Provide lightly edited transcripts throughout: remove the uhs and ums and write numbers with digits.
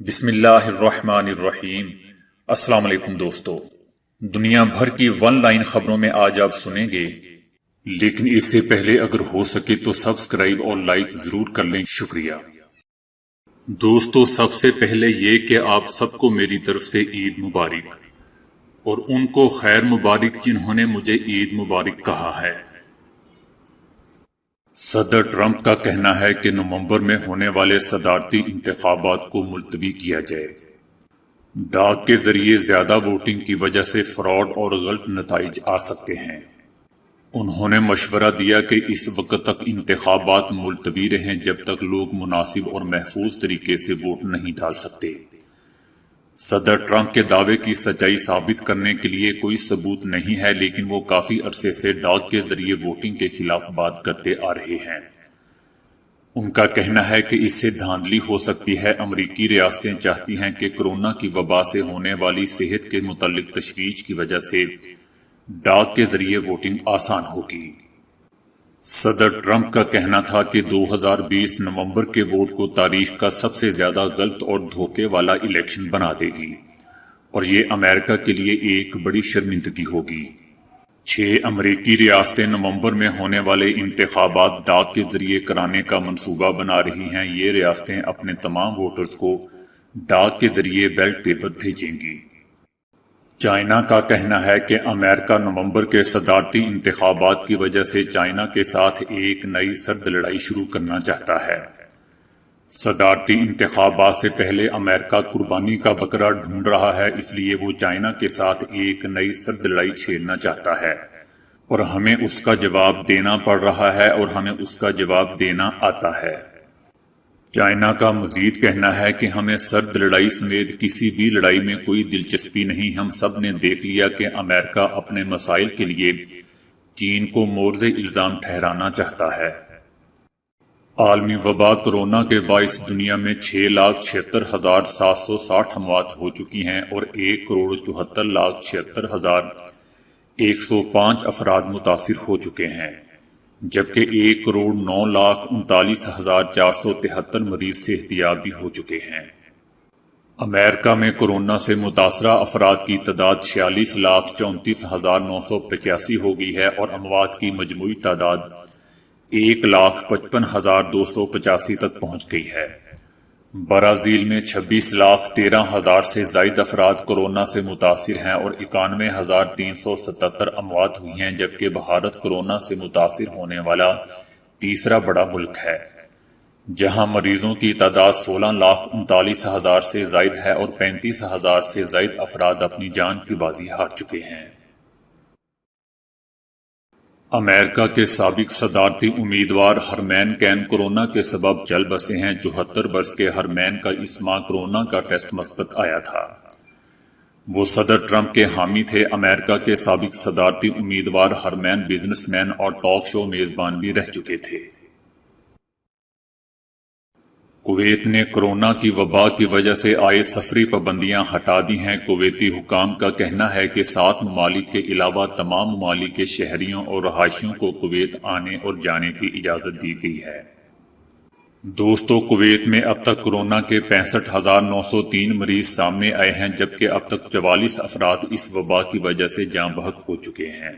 بسم اللہ الرحمن الرحیم۔ السلام علیکم دوستو، دنیا بھر کی ون لائن خبروں میں آج آپ سنیں گے، لیکن اس سے پہلے اگر ہو سکے تو سبسکرائب اور لائک ضرور کر لیں، شکریہ۔ دوستو، سب سے پہلے یہ کہ آپ سب کو میری طرف سے عید مبارک، اور ان کو خیر مبارک جنہوں نے مجھے عید مبارک کہا ہے۔ صدر ٹرمپ کا کہنا ہے کہ نومبر میں ہونے والے صدارتی انتخابات کو ملتوی کیا جائے۔ ڈاک کے ذریعے زیادہ ووٹنگ کی وجہ سے فراڈ اور غلط نتائج آ سکتے ہیں۔ انہوں نے مشورہ دیا کہ اس وقت تک انتخابات ملتوی رہیں جب تک لوگ مناسب اور محفوظ طریقے سے ووٹ نہیں ڈال سکتے۔ صدر ٹرمپ کے دعوے کی سچائی ثابت کرنے کے لیے کوئی ثبوت نہیں ہے، لیکن وہ کافی عرصے سے ڈاک کے ذریعے ووٹنگ کے خلاف بات کرتے آ رہے ہیں۔ ان کا کہنا ہے کہ اس سے دھاندلی ہو سکتی ہے۔ امریکی ریاستیں چاہتی ہیں کہ کورونا کی وبا سے ہونے والی صحت کے متعلق تشویش کی وجہ سے ڈاک کے ذریعے ووٹنگ آسان ہوگی۔ صدر ٹرمپ کا کہنا تھا کہ 2020 نومبر کے ووٹ کو تاریخ کا سب سے زیادہ غلط اور دھوکے والا الیکشن بنا دے گی، اور یہ امریکہ کے لیے ایک بڑی شرمندگی ہوگی۔ 6 امریکی ریاستیں نومبر میں ہونے والے انتخابات ڈاک کے ذریعے کرانے کا منصوبہ بنا رہی ہیں۔ یہ ریاستیں اپنے تمام ووٹرز کو ڈاک کے ذریعے بیلٹ پیپر بھیجیں گی۔ چائنا کا کہنا ہے کہ امریکہ نومبر کے صدارتی انتخابات کی وجہ سے چائنا کے ساتھ ایک نئی سرد لڑائی شروع کرنا چاہتا ہے۔ صدارتی انتخابات سے پہلے امریکہ قربانی کا بکرا ڈھونڈ رہا ہے، اس لیے وہ چائنا کے ساتھ ایک نئی سرد لڑائی چھیڑنا چاہتا ہے، اور ہمیں اس کا جواب دینا پڑ رہا ہے اور ہمیں اس کا جواب دینا آتا ہے۔ چائنا کا مزید کہنا ہے کہ ہمیں سرد لڑائی سمیت کسی بھی لڑائی میں کوئی دلچسپی نہیں۔ ہم سب نے دیکھ لیا کہ امریکہ اپنے مسائل کے لیے چین کو مورد الزام ٹھہرانا چاہتا ہے۔ عالمی وبا کورونا کے باعث دنیا میں 6,76,760 اموات ہو چکی ہیں اور 1,74,76,105 افراد متاثر ہو چکے ہیں، جبکہ 1,09,39,473 مریض صحتیاب بھی ہو چکے ہیں۔ امریکہ میں کورونا سے متاثرہ افراد کی تعداد 46,34,985 ہو گئی ہے اور اموات کی مجموعی تعداد 1,55,285 تک پہنچ گئی ہے۔ برازیل میں 26,13,000 سے زائد افراد کورونا سے متاثر ہیں اور 91,377 اموات ہوئی ہیں، جبکہ بھارت کورونا سے متاثر ہونے والا تیسرا بڑا ملک ہے، جہاں مریضوں کی تعداد 16,39,000 سے زائد ہے اور 35,000 سے زائد افراد اپنی جان کی بازی ہار چکے ہیں۔ امریکہ کے سابق صدارتی امیدوار ہرمین کین کورونا کے سبب چل بسے ہیں۔ 74 برس کے ہرمین کا اس ماہ کورونا کا ٹیسٹ مثبت آیا تھا۔ وہ صدر ٹرمپ کے حامی تھے۔ امریکہ کے سابق صدارتی امیدوار ہرمین بزنس مین اور ٹاک شو میزبان بھی رہ چکے تھے۔ کویت نے کورونا کی وبا کی وجہ سے عائد سفری پابندیاں ہٹا دی ہیں۔ کویتی حکام کا کہنا ہے کہ 7 ممالک کے علاوہ تمام ممالک کے شہریوں اور رہائشیوں کو کویت آنے اور جانے کی اجازت دی گئی ہے۔ دوستو، کویت میں اب تک کورونا کے 65,903 مریض سامنے آئے ہیں، جبکہ اب تک 44 افراد اس وبا کی وجہ سے جاں بحق ہو چکے ہیں۔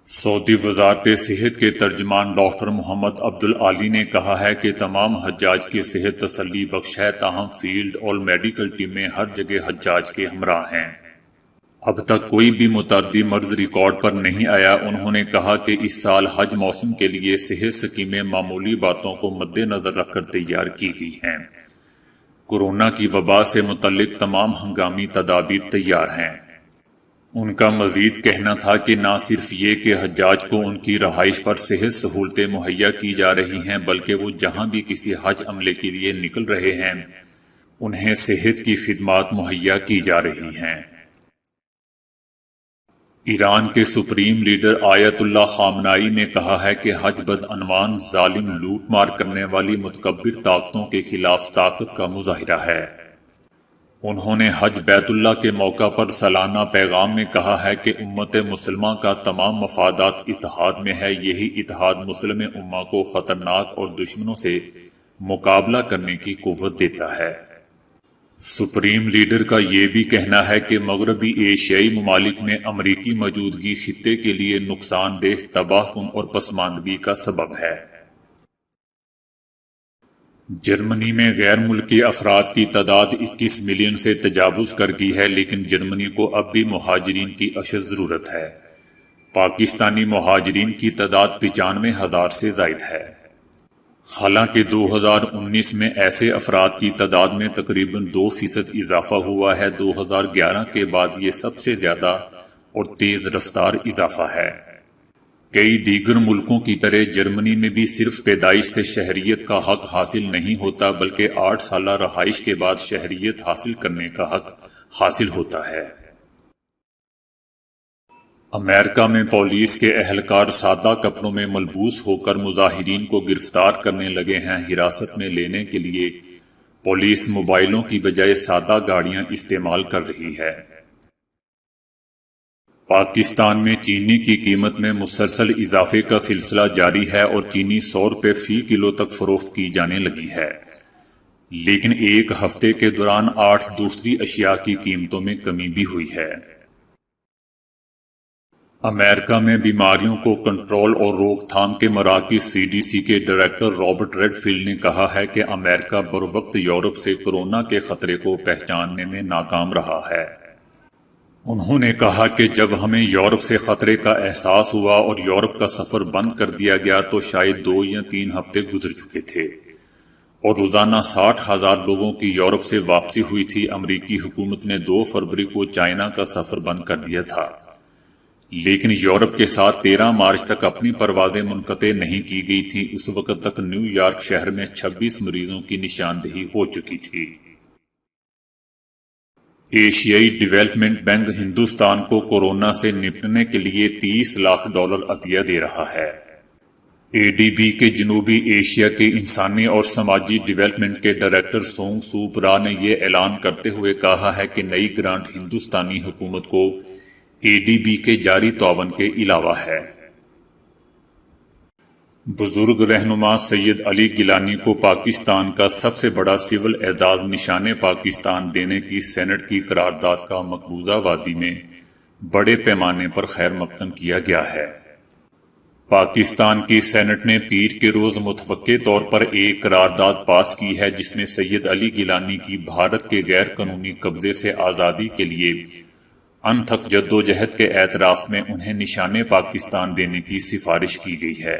سعودی وزارت صحت کے ترجمان ڈاکٹر محمد عبدالعالی نے کہا ہے کہ تمام حجاج کی صحت تسلی بخش ہے، تاہم فیلڈ اور میڈیکل ٹیمیں ہر جگہ حجاج کے ہمراہ ہیں۔ اب تک کوئی بھی متعدی مرض ریکارڈ پر نہیں آیا۔ انہوں نے کہا کہ اس سال حج موسم کے لیے صحت اسکیمیں معمولی باتوں کو مد نظر رکھ کر تیار کی گئی ہیں۔ کورونا کی وبا سے متعلق تمام ہنگامی تدابیر تیار ہیں۔ ان کا مزید کہنا تھا کہ نہ صرف یہ کہ حجاج کو ان کی رہائش پر صحت سہولتیں مہیا کی جا رہی ہیں، بلکہ وہ جہاں بھی کسی حج عملے کے لیے نکل رہے ہیں انہیں صحت کی خدمات مہیا کی جا رہی ہیں۔ ایران کے سپریم لیڈر آیت اللہ خامنائی نے کہا ہے کہ حج بدعنوان، ظالم، لوٹ مار کرنے والی متکبر طاقتوں کے خلاف طاقت کا مظاہرہ ہے۔ انہوں نے حج بیت اللہ کے موقع پر سالانہ پیغام میں کہا ہے کہ امت مسلمہ کا تمام مفادات اتحاد میں ہے۔ یہی اتحاد مسلم امہ کو خطرناک اور دشمنوں سے مقابلہ کرنے کی قوت دیتا ہے۔ سپریم لیڈر کا یہ بھی کہنا ہے کہ مغربی ایشیائی ممالک میں امریکی موجودگی خطے کے لیے نقصان دہ، تباہ کن اور پسماندگی کا سبب ہے۔ جرمنی میں غیر ملکی افراد کی تعداد 21 ملین سے تجاوز کر گئی ہے، لیکن جرمنی کو اب بھی مہاجرین کی اشد ضرورت ہے۔ پاکستانی مہاجرین کی تعداد 95,000 سے زائد ہے۔ حالانکہ 2019 میں ایسے افراد کی تعداد میں تقریباً 2% اضافہ ہوا ہے، 2011 کے بعد یہ سب سے زیادہ اور تیز رفتار اضافہ ہے۔ کئی دیگر ملکوں کی طرح جرمنی میں بھی صرف پیدائش سے شہریت کا حق حاصل نہیں ہوتا، بلکہ 8 سالہ رہائش کے بعد شہریت حاصل کرنے کا حق حاصل ہوتا ہے۔ امریکہ میں پولیس کے اہلکار سادہ کپڑوں میں ملبوس ہو کر مظاہرین کو گرفتار کرنے لگے ہیں۔ حراست میں لینے کے لیے پولیس موبائلوں کی بجائے سادہ گاڑیاں استعمال کر رہی ہے۔ پاکستان میں چینی کی قیمت میں مسلسل اضافے کا سلسلہ جاری ہے اور چینی 100 روپے فی کلو تک فروخت کی جانے لگی ہے، لیکن ایک ہفتے کے دوران 8 دوسری اشیاء کی قیمتوں میں کمی بھی ہوئی ہے۔ امریکہ میں بیماریوں کو کنٹرول اور روک تھام کے مراکز CDC کے ڈائریکٹر رابرٹ ریڈ فیلڈ نے کہا ہے کہ امریکہ بروقت یورپ سے کورونا کے خطرے کو پہچاننے میں ناکام رہا ہے۔ انہوں نے کہا کہ جب ہمیں یورپ سے خطرے کا احساس ہوا اور یورپ کا سفر بند کر دیا گیا تو شاید 2 یا 3 ہفتے گزر چکے تھے اور روزانہ 60,000 لوگوں کی یورپ سے واپسی ہوئی تھی۔ امریکی حکومت نے 2 فروری کو چائنا کا سفر بند کر دیا تھا، لیکن یورپ کے ساتھ 13 مارچ تک اپنی پروازیں منقطع نہیں کی گئی تھیں۔ اس وقت تک نیو یارک شہر میں 26 مریضوں کی نشاندہی ہو چکی تھی۔ ایشیائی ڈیولپمنٹ بینک ہندوستان کو کورونا سے نپٹنے کے لیے $30 لاکھ عطیہ دے رہا ہے۔ ADB کے جنوبی ایشیا کے انسانی اور سماجی ڈیولپمنٹ کے ڈائریکٹر سونگ سوپ را نے یہ اعلان کرتے ہوئے کہا ہے کہ نئی گرانٹ ہندوستانی حکومت کو ADB کے جاری تعاون کے علاوہ ہے۔ بزرگ رہنما سید علی گیلانی کو پاکستان کا سب سے بڑا سول اعزاز نشان پاکستان دینے کی سینٹ کی قرارداد کا مقبوضہ وادی میں بڑے پیمانے پر خیر مقدم کیا گیا ہے۔ پاکستان کی سینٹ نے پیر کے روز متوقع طور پر ایک قرارداد پاس کی ہے جس میں سید علی گیلانی کی بھارت کے غیر قانونی قبضے سے آزادی کے لیے انتھک جدوجہد کے اعتراف میں انہیں نشان پاکستان دینے کی سفارش کی گئی ہے۔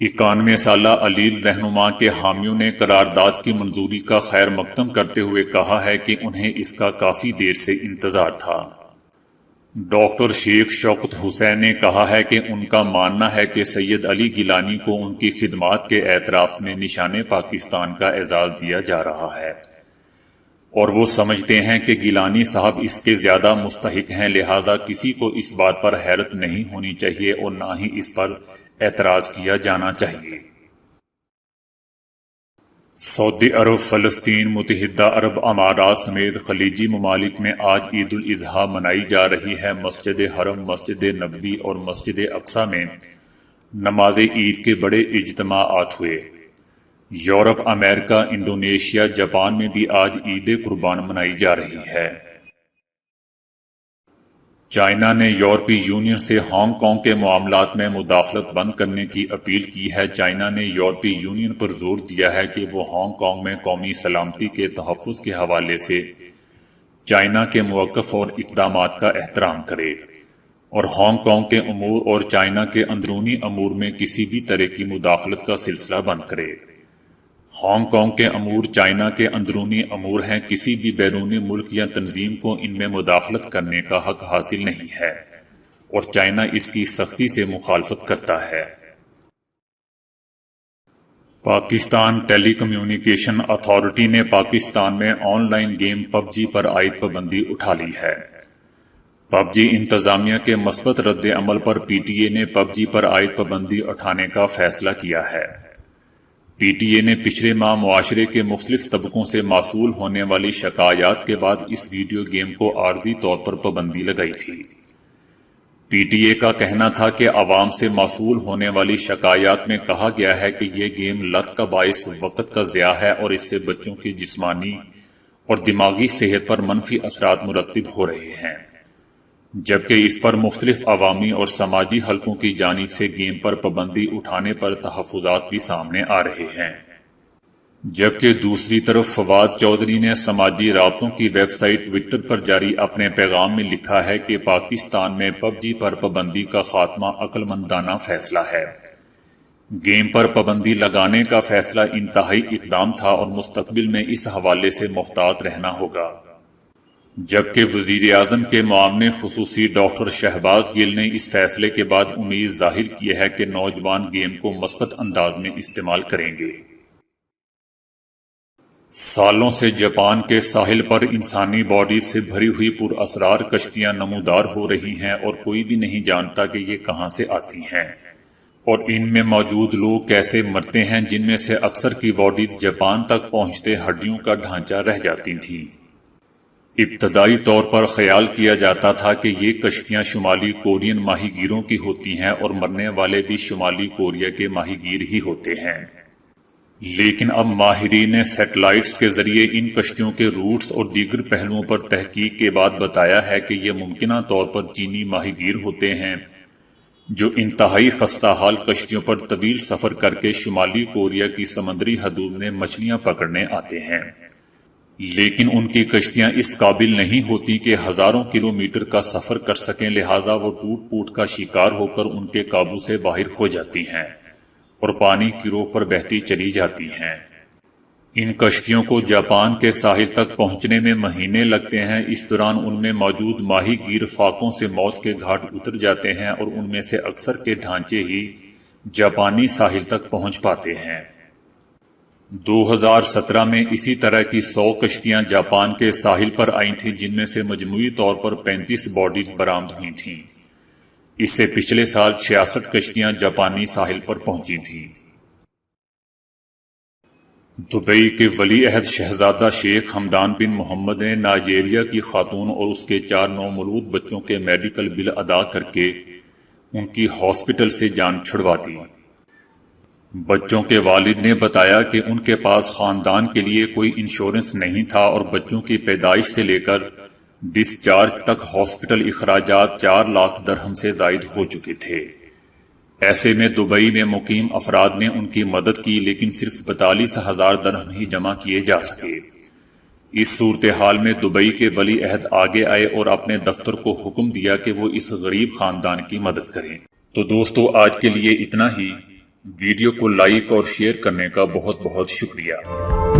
91 سالہ علیل رہنما کے حامیوں نے قرارداد کی منظوری کا خیر مقدم کرتے ہوئے کہا ہے کہ انہیں اس کا کافی دیر سے انتظار تھا۔ ڈاکٹر شیخ شوکت حسین نے کہا ہے کہ ان کا ماننا ہے کہ سید علی گیلانی کو ان کی خدمات کے اعتراف میں نشان پاکستان کا اعزاز دیا جا رہا ہے اور وہ سمجھتے ہیں کہ گیلانی صاحب اس کے زیادہ مستحق ہیں، لہٰذا کسی کو اس بات پر حیرت نہیں ہونی چاہیے اور نہ ہی اس پر اعتراض کیا جانا چاہیے۔ سعودی عرب، فلسطین، متحدہ عرب امارات سمیت خلیجی ممالک میں آج عید الاضحیٰ منائی جا رہی ہے۔ مسجد حرم، مسجد نبوی اور مسجد اقصیٰ میں نماز عید کے بڑے اجتماعات ہوئے۔ یورپ، امریکہ، انڈونیشیا، جاپان میں بھی آج عید قربان منائی جا رہی ہے۔ چائنا نے یورپی یونین سے ہانگ کانگ کے معاملات میں مداخلت بند کرنے کی اپیل کی ہے۔ چائنا نے یورپی یونین پر زور دیا ہے کہ وہ ہانگ کانگ میں قومی سلامتی کے تحفظ کے حوالے سے چائنا کے مواقف اور اقدامات کا احترام کرے اور ہانگ کانگ کے امور اور چائنا کے اندرونی امور میں کسی بھی طرح کی مداخلت کا سلسلہ بند کرے۔ ہانگ کانگ کے امور چائنا کے اندرونی امور ہیں، کسی بھی بیرونی ملک یا تنظیم کو ان میں مداخلت کرنے کا حق حاصل نہیں ہے اور چائنا اس کی سختی سے مخالفت کرتا ہے۔ پاکستان ٹیلی کمیونیکیشن اتھارٹی نے پاکستان میں آن لائن گیم PUBG پر عائد پابندی اٹھا لی ہے۔ PUBG انتظامیہ کے مثبت رد عمل پر PTA نے PUBG پر عائد پابندی اٹھانے کا فیصلہ کیا ہے۔ PTA نے پچھلے ماہ معاشرے کے مختلف طبقوں سے موصول ہونے والی شکایات کے بعد اس ویڈیو گیم کو عارضی طور پر پابندی لگائی تھی۔ PTA کا کہنا تھا کہ عوام سے موصول ہونے والی شکایات میں کہا گیا ہے کہ یہ گیم لت کا باعث وقت کا ضیاع ہے اور اس سے بچوں کی جسمانی اور دماغی صحت پر منفی اثرات مرتب ہو رہے ہیں، جبکہ اس پر مختلف عوامی اور سماجی حلقوں کی جانب سے گیم پر پابندی اٹھانے پر تحفظات بھی سامنے آ رہے ہیں۔ جبکہ دوسری طرف فواد چودھری نے سماجی رابطوں کی ویب سائٹ ٹویٹر پر جاری اپنے پیغام میں لکھا ہے کہ پاکستان میں PUBG پر پابندی کا خاتمہ عقل مندانہ فیصلہ ہے۔ گیم پر پابندی لگانے کا فیصلہ انتہائی اقدام تھا اور مستقبل میں اس حوالے سے محتاط رہنا ہوگا۔ جبکہ وزیر اعظم کے معاون خصوصی ڈاکٹر شہباز گل نے اس فیصلے کے بعد امید ظاہر کی ہے کہ نوجوان گیم کو مثبت انداز میں استعمال کریں گے۔ سالوں سے جاپان کے ساحل پر انسانی باڈی سے بھری ہوئی پر اسرار کشتیاں نمودار ہو رہی ہیں اور کوئی بھی نہیں جانتا کہ یہ کہاں سے آتی ہیں اور ان میں موجود لوگ کیسے مرتے ہیں، جن میں سے اکثر کی باڈیز جاپان تک پہنچتے ہڈیوں کا ڈھانچہ رہ جاتی تھیں۔ ابتدائی طور پر خیال کیا جاتا تھا کہ یہ کشتیاں شمالی کورین ماہی گیروں کی ہوتی ہیں اور مرنے والے بھی شمالی کوریا کے ماہی گیر ہی ہوتے ہیں، لیکن اب ماہرین سیٹلائٹس کے ذریعے ان کشتیوں کے روٹس اور دیگر پہلوؤں پر تحقیق کے بعد بتایا ہے کہ یہ ممکنہ طور پر چینی ماہی گیر ہوتے ہیں جو انتہائی خستہ حال کشتیوں پر طویل سفر کر کے شمالی کوریا کی سمندری حدود میں مچھلیاں پکڑنے آتے ہیں، لیکن ان کی کشتیاں اس قابل نہیں ہوتی کہ ہزاروں کلومیٹر کا سفر کر سکیں، لہذا وہ ٹوٹ پوٹ کا شکار ہو کر ان کے قابو سے باہر ہو جاتی ہیں اور پانی کی روح پر بہتی چلی جاتی ہیں۔ ان کشتیوں کو جاپان کے ساحل تک پہنچنے میں مہینے لگتے ہیں۔ اس دوران ان میں موجود ماہی گیر فاقوں سے موت کے گھاٹ اتر جاتے ہیں اور ان میں سے اکثر کے ڈھانچے ہی جاپانی ساحل تک پہنچ پاتے ہیں۔ 2017 میں اسی طرح کی 100 کشتیاں جاپان کے ساحل پر آئی تھیں، جن میں سے مجموعی طور پر 35 باڈیز برآمد ہوئی تھیں۔ اس سے پچھلے سال 66 کشتیاں جاپانی ساحل پر پہنچی تھیں۔ دبئی کے ولی عہد شہزادہ شیخ حمدان بن محمد نے نائجیریا کی خاتون اور اس کے 4 نومولود بچوں کے میڈیکل بل ادا کر کے ان کی ہاسپٹل سے جان چھڑوا دی۔ بچوں کے والد نے بتایا کہ ان کے پاس خاندان کے لیے کوئی انشورنس نہیں تھا اور بچوں کی پیدائش سے لے کر ڈسچارج تک ہاسپٹل اخراجات 4 لاکھ درہم سے زائد ہو چکے تھے۔ ایسے میں دبئی میں مقیم افراد نے ان کی مدد کی، لیکن صرف 42,000 درہم ہی جمع کیے جا سکے۔ اس صورتحال میں دبئی کے ولی عہد آگے آئے اور اپنے دفتر کو حکم دیا کہ وہ اس غریب خاندان کی مدد کریں۔ تو دوستو، آج کے لیے اتنا ہی۔ ویڈیو کو لائک اور شیئر کرنے کا بہت بہت شکریہ۔